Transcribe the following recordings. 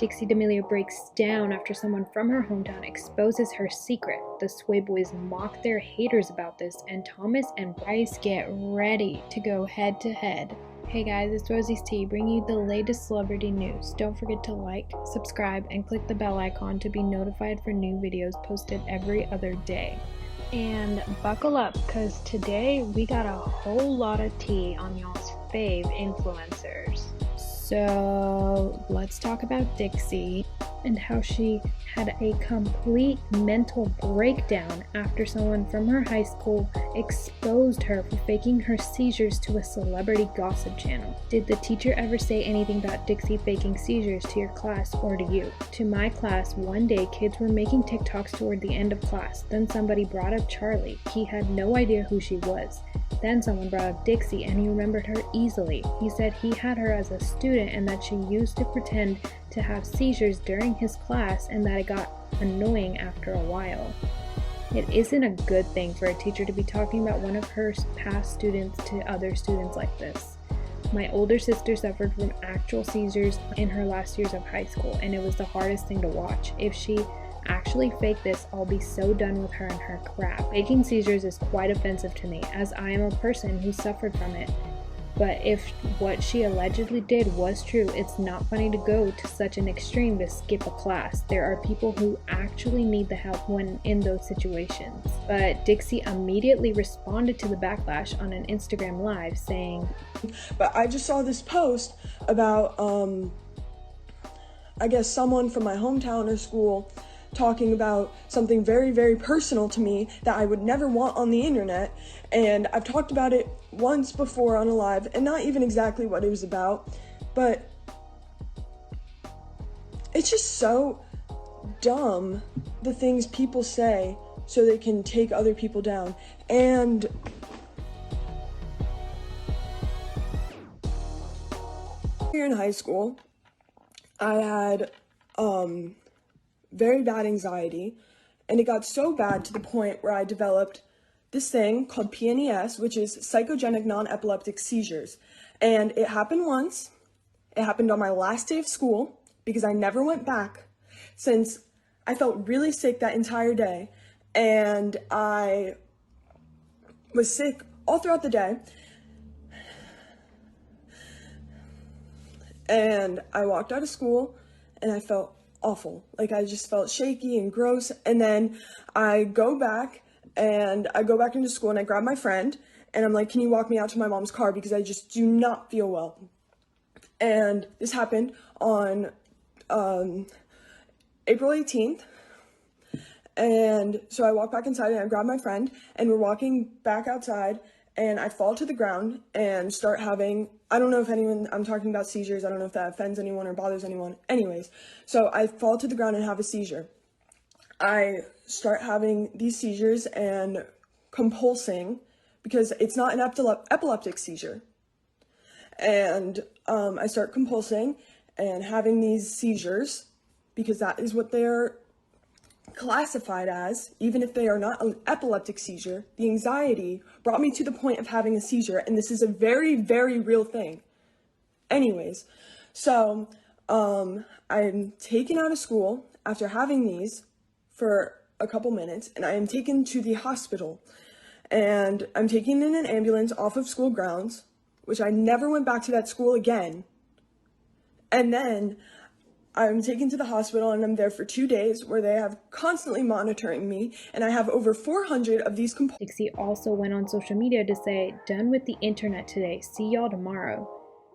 Dixie D'Amelio breaks down after someone from her hometown exposes her secret. The Sway Boys mock their haters about this, and Thomas and Bryce get ready to go head to head. Hey guys, it's Rosey's Tea, bringing you the latest celebrity news. Don't forget to like, subscribe, and click the bell icon to be notified for new videos posted every other day. And buckle up, because today we got a whole lot of tea on y'all's fave influencers. So let's talk about Dixie and how she had a complete mental breakdown after someone from her high school exposed her for faking her seizures to a celebrity gossip channel. Did the teacher ever say anything about Dixie faking seizures to your class or to you? To my class, one day kids were making TikToks toward the end of class. Then somebody brought up Charlie. He had no idea who she was. Then someone brought up Dixie and he remembered her easily. He said he had her as a student and that she used to pretend to have seizures during his class and that it got annoying after a while. It isn't a good thing for a teacher to be talking about one of her past students to other students like this. My older sister suffered from actual seizures in her last years of high school, and it was the hardest thing to watch. If she actually fake this, I'll be so done with her and her crap. Faking seizures is quite offensive to me, as I am a person who suffered from it. But if what she allegedly did was true, it's not funny to go to such an extreme to skip a class. There are people who actually need the help when in those situations. But Dixie immediately responded to the backlash on an Instagram Live saying, "But I just saw this post about, I guess someone from my hometown or school talking about something very, very personal to me that I would never want on the internet, and I've talked about it once before on a live, and not even exactly what it was about, but it's just so dumb, the things people say so they can take other people down." And here in high school, I had very bad anxiety, and it got so bad to the point where I developed this thing called PNES, which is psychogenic non-epileptic seizures. And it happened once. It happened on my last day of school because I never went back since I felt really sick that entire day, and I was sick all throughout the day. And I walked out of school and I felt awful. Like, I just felt shaky and gross. And then I go back into school and I grab my friend and I'm like, "Can you walk me out to my mom's car because I just do not feel well?" And this happened on April 18th. And so I walk back inside and I grab my friend and we're walking back outside, and I fall to the ground and start having, I don't know if I'm talking about seizures, I don't know if that offends anyone or bothers anyone. Anyways, so I fall to the ground and have a seizure. I start having these seizures and compulsing because it's not an epileptic seizure. And I start compulsing and having these seizures because that is what they're classified as, even if they are not an epileptic seizure. The anxiety brought me to the point of having a seizure, and this is a very, very real thing. Anyways, so I'm taken out of school after having these for a couple minutes, and I am taken to the hospital, and I'm taken in an ambulance off of school grounds, which I never went back to that school again. And then I'm taken to the hospital and I'm there for 2 days where they have constantly monitoring me, and I have over 400 of these Dixie also went on social media to say, "Done with the internet today, see y'all tomorrow.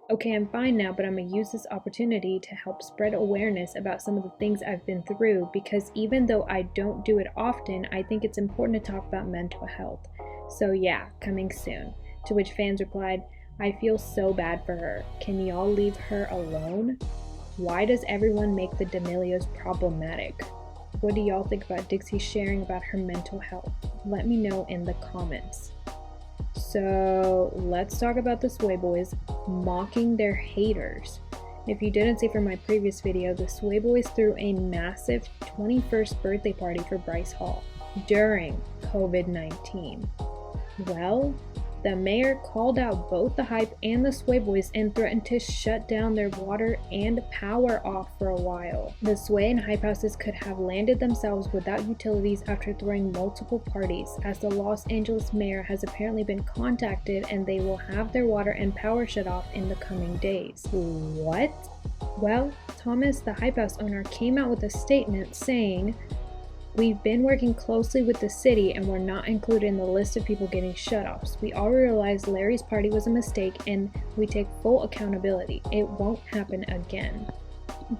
Okay, I'm fine now, but I'm gonna use this opportunity to help spread awareness about some of the things I've been through, because even though I don't do it often, I think it's important to talk about mental health. So yeah, coming soon." To which fans replied, "I feel so bad for her. Can y'all leave her alone? Why does everyone make the D'Amelios problematic?" What do y'all think about Dixie sharing about her mental health? Let me know in the comments. So let's talk about the Sway Boys mocking their haters. If you didn't see from my previous video, the Sway Boys threw a massive 21st birthday party for Bryce Hall during COVID-19. Well, The mayor called out both the Hype and the Sway Boys and threatened to shut down their water and power off for a while. The Sway and Hype houses could have landed themselves without utilities after throwing multiple parties, as the Los Angeles mayor has apparently been contacted and they will have their water and power shut off in the coming days. What? Well, Thomas, the Hype House owner, came out with a statement saying, "We've been working closely with the city and we're not included in the list of people getting shutoffs. We all realized Larry's party was a mistake and we take full accountability. It won't happen again."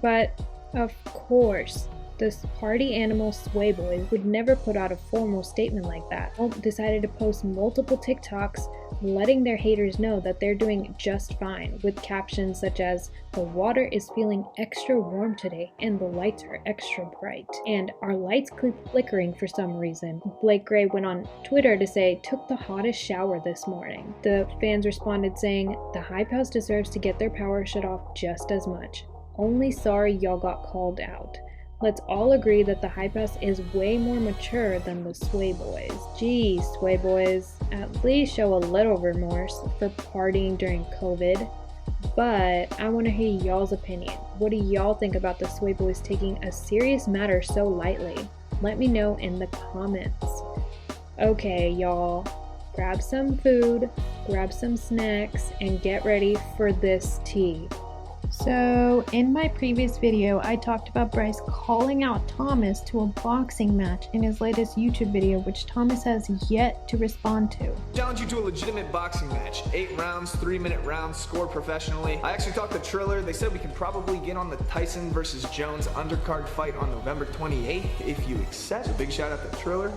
But, of course, the party animal Sway Boys would never put out a formal statement like that. They decided to post multiple TikToks letting their haters know that they're doing just fine, with captions such as, "The water is feeling extra warm today and the lights are extra bright, and our lights keep flickering for some reason." Blake Gray went on Twitter to say, "Took the hottest shower this morning." The fans responded saying, "The Hype House deserves to get their power shut off just as much. Only sorry y'all got called out. Let's all agree that the Hype House is way more mature than the Sway Boys." Geez, Sway Boys, at least show a little remorse for partying during COVID. But I want to hear y'all's opinion. What do y'all think about the Sway Boys taking a serious matter so lightly? Let me know in the comments. Okay, y'all, grab some food, grab some snacks, and get ready for this tea. So, in my previous video, I talked about Bryce calling out Thomas to a boxing match in his latest YouTube video, which Thomas has yet to respond to. Challenge you to a legitimate boxing match. 8 rounds, 3-minute rounds, scored professionally. I actually talked to Triller. They said we can probably get on the Tyson versus Jones undercard fight on November 28th if you accept. So big shout out to Triller.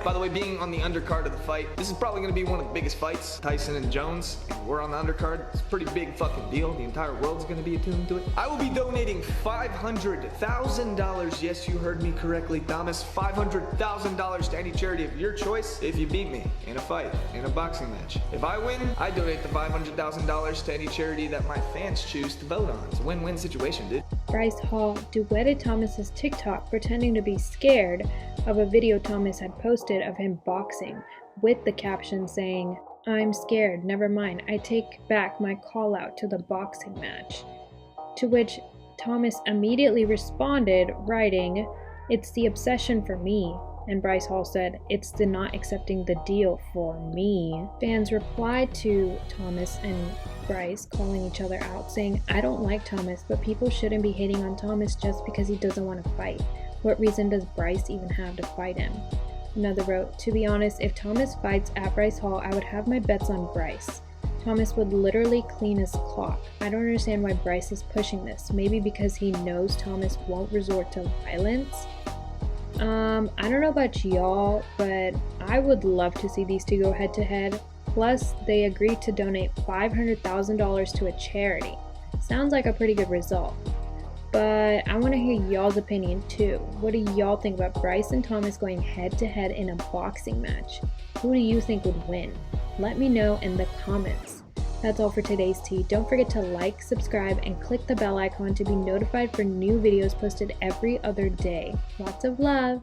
By the way, being on the undercard of the fight, this is probably going to be one of the biggest fights. Tyson and Jones, and we're on the undercard. It's a pretty big fucking deal. The entire world's going to be attuned to it. I will be donating $500,000. Yes, you heard me correctly, Thomas. $500,000 to any charity of your choice if you beat me in a fight, in a boxing match. If I win, I donate the $500,000 to any charity that my fans choose to vote on. It's a win-win situation, dude. Bryce Hall duetted Thomas's TikTok pretending to be scared of a video Thomas had posted of him boxing, with the caption saying, "I'm scared, never mind, I take back my call out to the boxing match." To which Thomas immediately responded, writing, "It's the obsession for me." And Bryce Hall said, "It's the not accepting the deal for me." Fans replied to Thomas and Bryce, calling each other out, saying, "I don't like Thomas, but people shouldn't be hating on Thomas just because he doesn't want to fight. What reason does Bryce even have to fight him?" Another wrote, "To be honest, if Thomas fights at Bryce Hall, I would have my bets on Bryce. Thomas would literally clean his clock. I don't understand why Bryce is pushing this. Maybe because he knows Thomas won't resort to violence? I don't know about y'all, but I would love to see these two go head to head. Plus, they agreed to donate $500,000 to a charity. Sounds like a pretty good result. But I want to hear y'all's opinion too. What do y'all think about Bryce and Thomas going head to head in a boxing match? Who do you think would win? Let me know in the comments. That's all for today's tea. Don't forget to like, subscribe, and click the bell icon to be notified for new videos posted every other day. Lots of love!